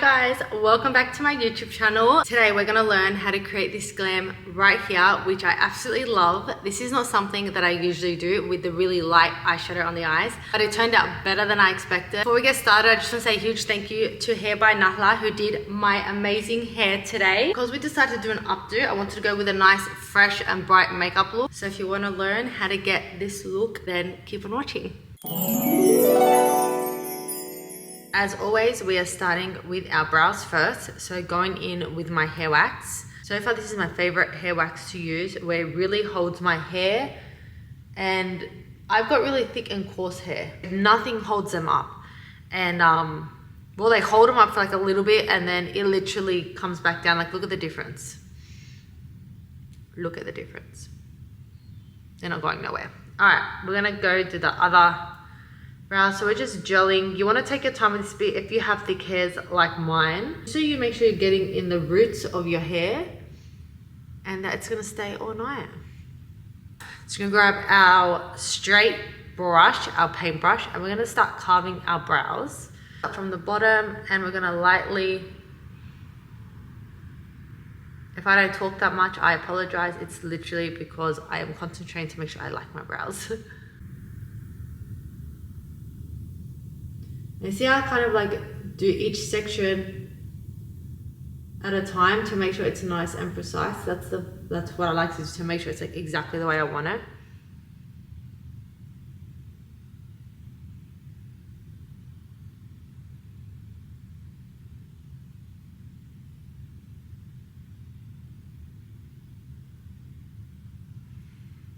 guys, welcome back to my YouTube channel. Today we're gonna learn how to create this glam right here, which I absolutely love. This is not something that I usually do with the really light eyeshadow on the eyes, but it turned out better than I expected. Before we get started, I just want to say a huge thank you to Hair by Nahla, who did my amazing hair today. Because we decided to do an updo, I wanted to go with a nice, fresh and bright makeup look. So if you want to learn how to get this look, then keep on watching. As always, we are starting with our brows first. So going in with my hair wax. So far, this is my favorite hair wax to use, where it really holds my hair. And I've got really thick and coarse hair. Nothing holds them up. And well, they hold them up for like a little bit and then it literally comes back down. Like, look at the difference. Look at the difference. They're not going nowhere. All right, we're gonna go to the other brows. So we're just gelling. You want to take your time with this bit if you have thick hairs like mine, so you make sure you're getting in the roots of your hair and that it's going to stay all night. So we're going to grab our straight brush, our paintbrush, and we're going to start carving our brows from the bottom. And we're going to lightly, if I don't talk that much, I apologize. It's literally because I am concentrating to make sure I like my brows. And see how I kind of like do each section at a time to make sure it's nice and precise. That's what I like to do, to make sure it's like exactly the way I want it.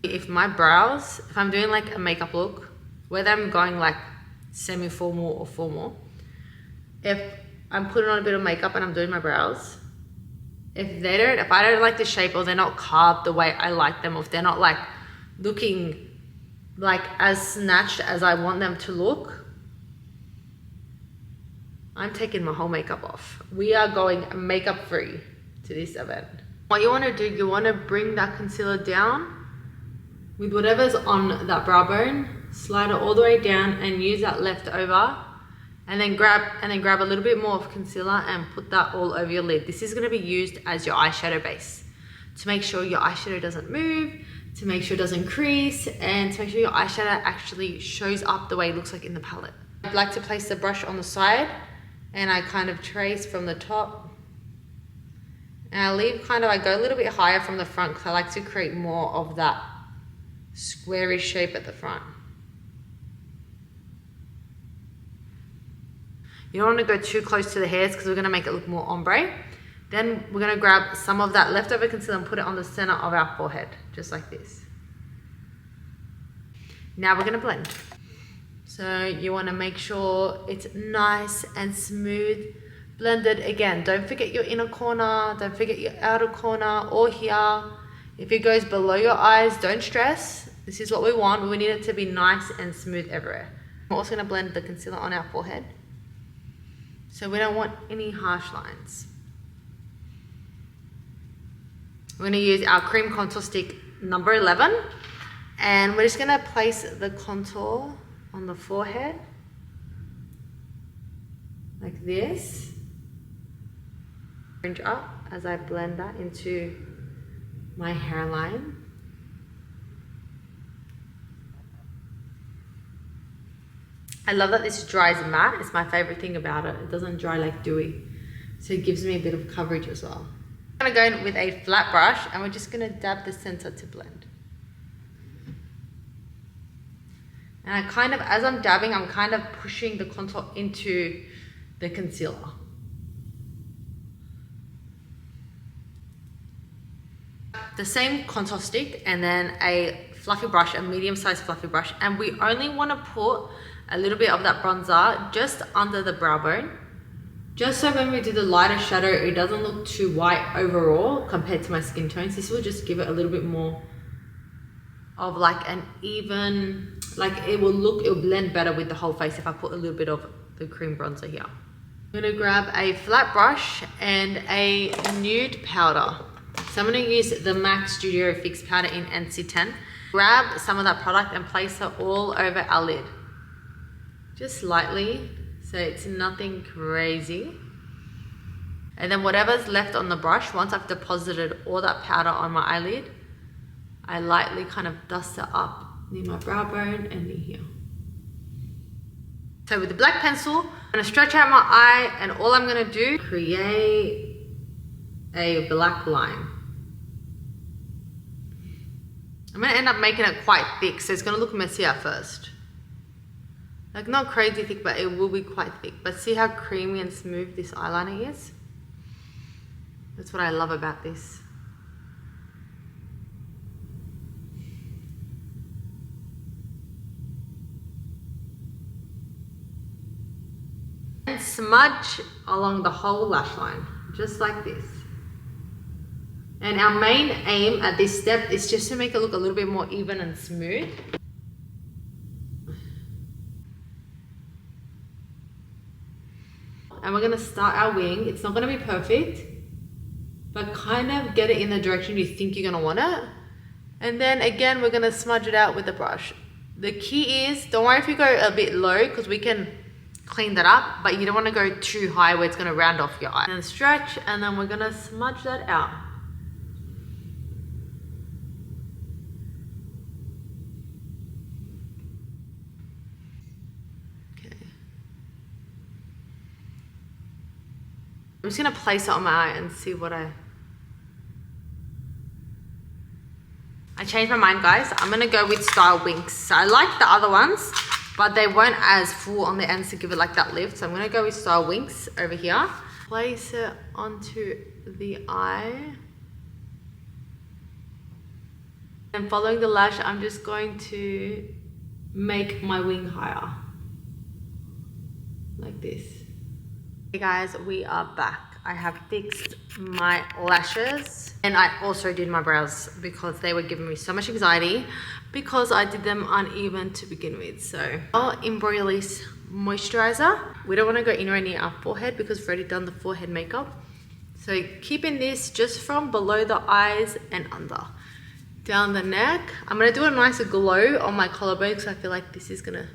If I'm doing like a makeup look, whether I'm going like semi-formal or formal, if I'm putting on a bit of makeup and I'm doing my brows, if I don't like the shape, or they're not carved the way I like them, or if they're not like looking like as snatched as I want them to look, I'm taking my whole makeup off. We are going makeup free to this event. What you want to do, you want to bring that concealer down with whatever's on that brow bone. Slide it all the way down and use that leftover, and then grab a little bit more of concealer and put that all over your lid. This is going to be used as your eyeshadow base, to make sure your eyeshadow doesn't move, to make sure it doesn't crease, and to make sure your eyeshadow actually shows up the way it looks like in the palette. I'd like to place the brush on the side, and I kind of trace from the top, and I go a little bit higher from the front because I like to create more of that squarish shape at the front. You don't want to go too close to the hairs because we're going to make it look more ombre. Then we're going to grab some of that leftover concealer and put it on the center of our forehead, just like this. Now we're going to blend. So you want to make sure it's nice and smooth blended. Again, don't forget your inner corner, don't forget your outer corner or here. If it goes below your eyes, don't stress. This is what we want. We need it to be nice and smooth everywhere. We're also going to blend the concealer on our forehead, so we don't want any harsh lines. We're going to use our cream contour stick number 11, and we're just going to place the contour on the forehead like this. Fringe up as I blend that into my hairline. I love that this dries matte. It's my favorite thing about it. It doesn't dry like dewy. So it gives me a bit of coverage as well. I'm gonna go in with a flat brush and we're just gonna dab the center to blend. And as I'm dabbing, I'm kind of pushing the contour into the concealer. The same contour stick and then a fluffy brush, a medium-sized fluffy brush, and we only want to put a little bit of that bronzer just under the brow bone, just so when we do the lighter shadow, it doesn't look too white overall compared to my skin tones. This will just give it a little bit more of like an even, like it will blend better with the whole face if I put a little bit of the cream bronzer here. I'm gonna grab a flat brush and a nude powder. So I'm gonna use the MAC Studio Fix powder in NC10. Grab some of that product and place it all over our lid. Just lightly, so it's nothing crazy. And then whatever's left on the brush, once I've deposited all that powder on my eyelid, I lightly kind of dust it up near my brow bone and near here. So with the black pencil, I'm gonna stretch out my eye, and all I'm gonna do, create a black line. I'm gonna end up making it quite thick, so it's gonna look messy at first. Like not crazy thick, but it will be quite thick. But see how creamy and smooth this eyeliner is? That's what I love about this. And smudge along the whole lash line, just like this. And our main aim at this step is just to make it look a little bit more even and smooth. And we're gonna start our wing. It's not gonna be perfect, but kind of get it in the direction you think you're gonna want it. And then again, we're gonna smudge it out with the brush. The key is, don't worry if you go a bit low, because we can clean that up, but you don't wanna go too high where it's gonna round off your eye. And stretch, and then we're gonna smudge that out. I'm just gonna place it on my eye and see what I changed my mind, guys. I'm gonna go with style winks. So I like the other ones, but they weren't as full on the ends to give it like that lift. So I'm gonna go with style winks over here. Place it onto the eye. And following the lash, I'm just going to make my wing higher. Like this. Hey guys, we are back. I have fixed my lashes, and I also did my brows because they were giving me so much anxiety because I did them uneven to begin with. So I'll Embryolisse moisturizer. We don't want to go anywhere near our forehead because we've already done the forehead makeup. So keeping this just from below the eyes and under. Down the neck. I'm going to do a nice glow on my collarbone because I feel like this is going to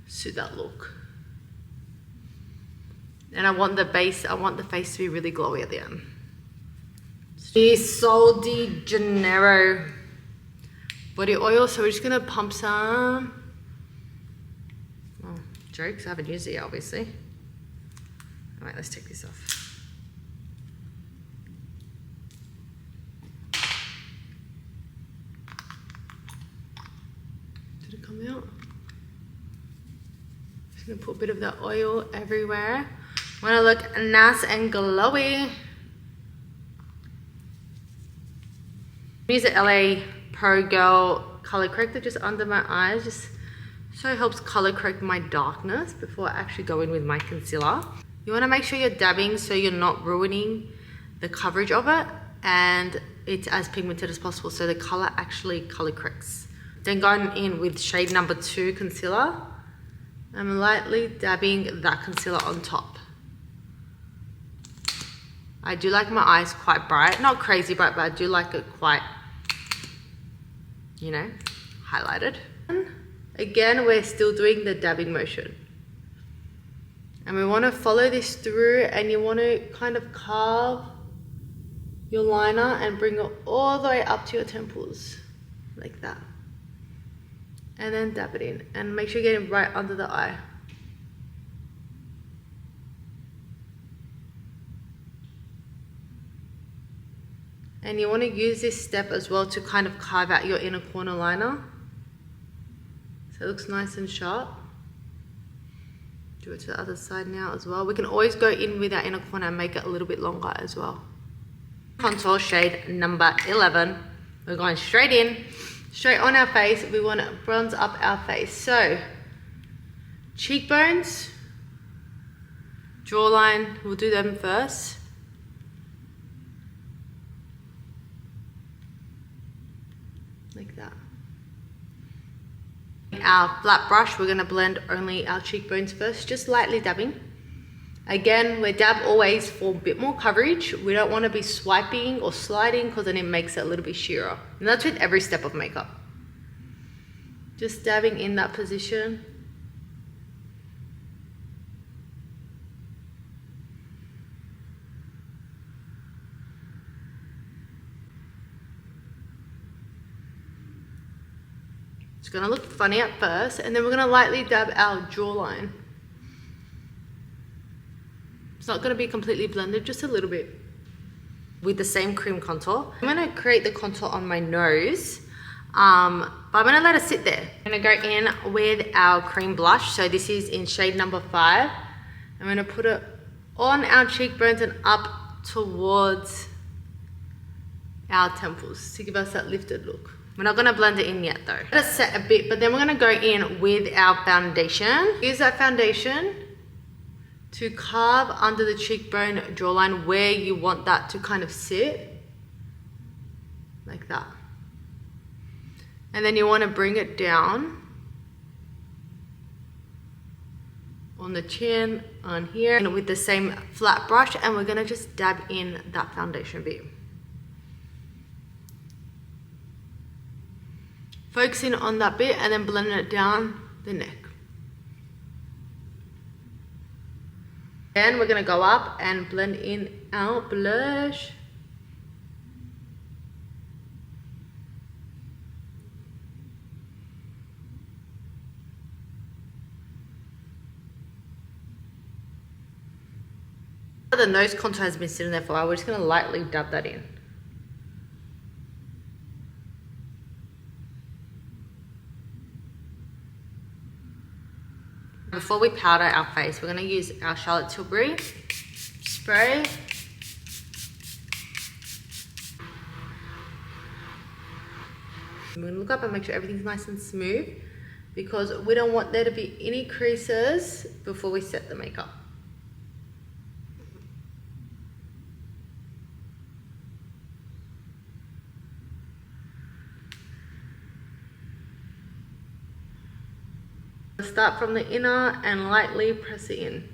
suit that look. And I want the base, I want the face to be really glowy at the end. The Sol de Janeiro body oil. So we're just gonna pump some. Oh, jokes, I haven't used it yet, obviously. All right, let's take this off. Did it come out? Just gonna put a bit of that oil everywhere. Want to look nice and glowy. Use the LA Pro Girl color corrector just under my eyes, just so it helps color correct my darkness before I actually go in with my concealer. You want to make sure you're dabbing so you're not ruining the coverage of it, and it's as pigmented as possible so the color actually color corrects. Then going in with shade number 2 concealer, I'm lightly dabbing that concealer on top. I do like my eyes quite bright, not crazy bright, but I do like it quite, you know, highlighted. Again, we're still doing the dabbing motion. And we want to follow this through, and you want to kind of carve your liner and bring it all the way up to your temples, like that. And then dab it in, and make sure you're getting right under the eye. And you want to use this step as well to kind of carve out your inner corner liner. So it looks nice and sharp. Do it to the other side now as well. We can always go in with our inner corner and make it a little bit longer as well. Contour shade number 11. We're going straight in, straight on our face. We want to bronze up our face. So, cheekbones, jawline, we'll do them first. Like that. Our flat brush, we're going to blend only our cheekbones first, just lightly dabbing. Again, we dab always for a bit more coverage. We don't want to be swiping or sliding because then it makes it a little bit sheerer. And that's with every step of makeup. Just dabbing in that position. It's gonna look funny at first, and then we're gonna lightly dab our jawline. It's not gonna be completely blended, just a little bit. With the same cream contour. I'm gonna create the contour on my nose, but I'm gonna let it sit there. I'm gonna go in with our cream blush. So this is in shade number 5. I'm gonna put it on our cheekbones and up towards our temples to give us that lifted look. We're not gonna blend it in yet though. Let it set a bit, but then we're gonna go in with our foundation. Use that foundation to carve under the cheekbone jawline where you want that to kind of sit, like that. And then you want to bring it down on the chin, on here, and with the same flat brush, and we're gonna just dab in that foundation bit. Focusing on that bit and then blending it down the neck. Then we're gonna go up and blend in our blush. The nose contour has been sitting there for a while. We're just gonna lightly dab that in. Before we powder our face, we're gonna use our Charlotte Tilbury spray. I'm gonna look up and make sure everything's nice and smooth because we don't want there to be any creases before we set the makeup. Start from the inner and lightly press it in.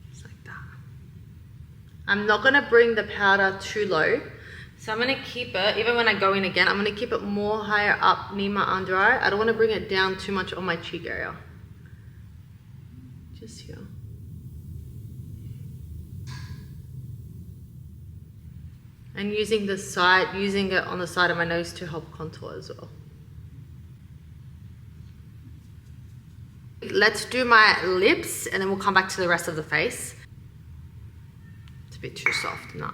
Just like that. I'm not gonna bring the powder too low. So I'm gonna keep it, even when I go in again, I'm gonna keep it more higher up near my under eye. I don't wanna bring it down too much on my cheek area. Just here. And using it on the side of my nose to help contour as well. Let's do my lips and then we'll come back to the rest of the face. It's a bit too soft, no.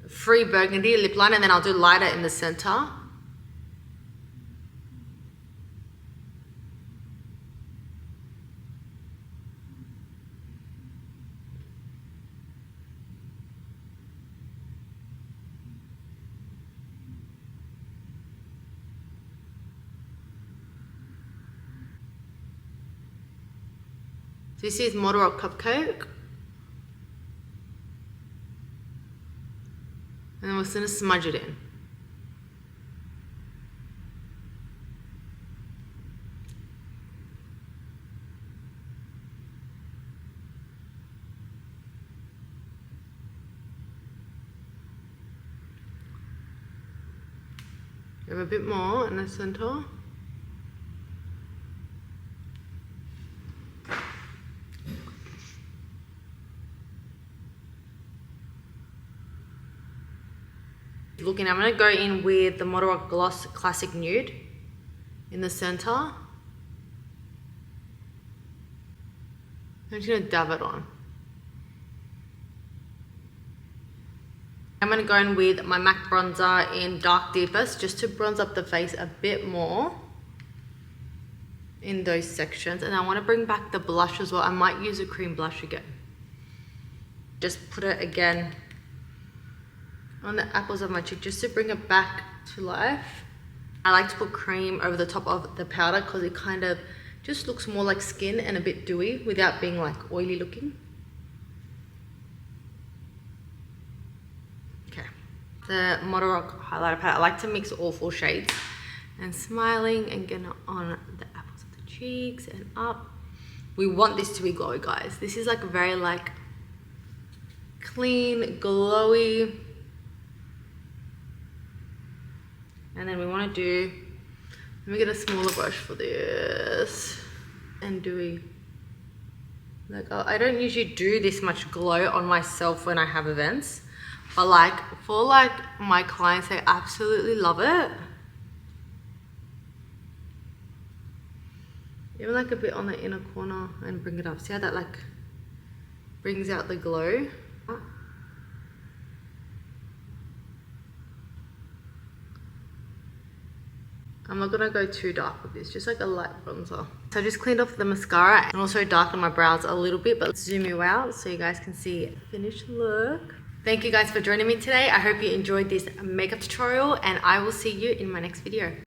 Free burgundy lip liner, and then I'll do lighter in the center. This is Model Rock Cupcake. And then we're just gonna smudge it in. We have a bit more in the center. Looking, I'm going to go in with the Model Rock Gloss Classic Nude in the center. I'm just going to dab it on. I'm going to go in with my MAC bronzer in Dark Deepest just to bronze up the face a bit more in those sections. And I want to bring back the blush as well. I might use a cream blush again. Just put it again on the apples of my cheek just to bring it back to life. I like to put cream over the top of the powder because it kind of just looks more like skin and a bit dewy without being like oily looking. Okay, the Model Rock highlighter palette. I like to mix all 4 shades and smiling and getting it on the apples of the cheeks and up. We want this to be glowy, guys. This is like very like clean, glowy. And then we want to do, let me get a smaller brush for this and dewy. Like I don't usually do this much glow on myself when I have events, But like for like my clients, they absolutely love it. Even like a bit on the inner corner and bring it up. See how that like brings out the glow? I'm not gonna go too dark with this, just like a light bronzer. So I just cleaned off the mascara and also darkened my brows a little bit, but let's zoom you out so you guys can see the finished look. Thank you guys for joining me today. I hope you enjoyed this makeup tutorial and I will see you in my next video.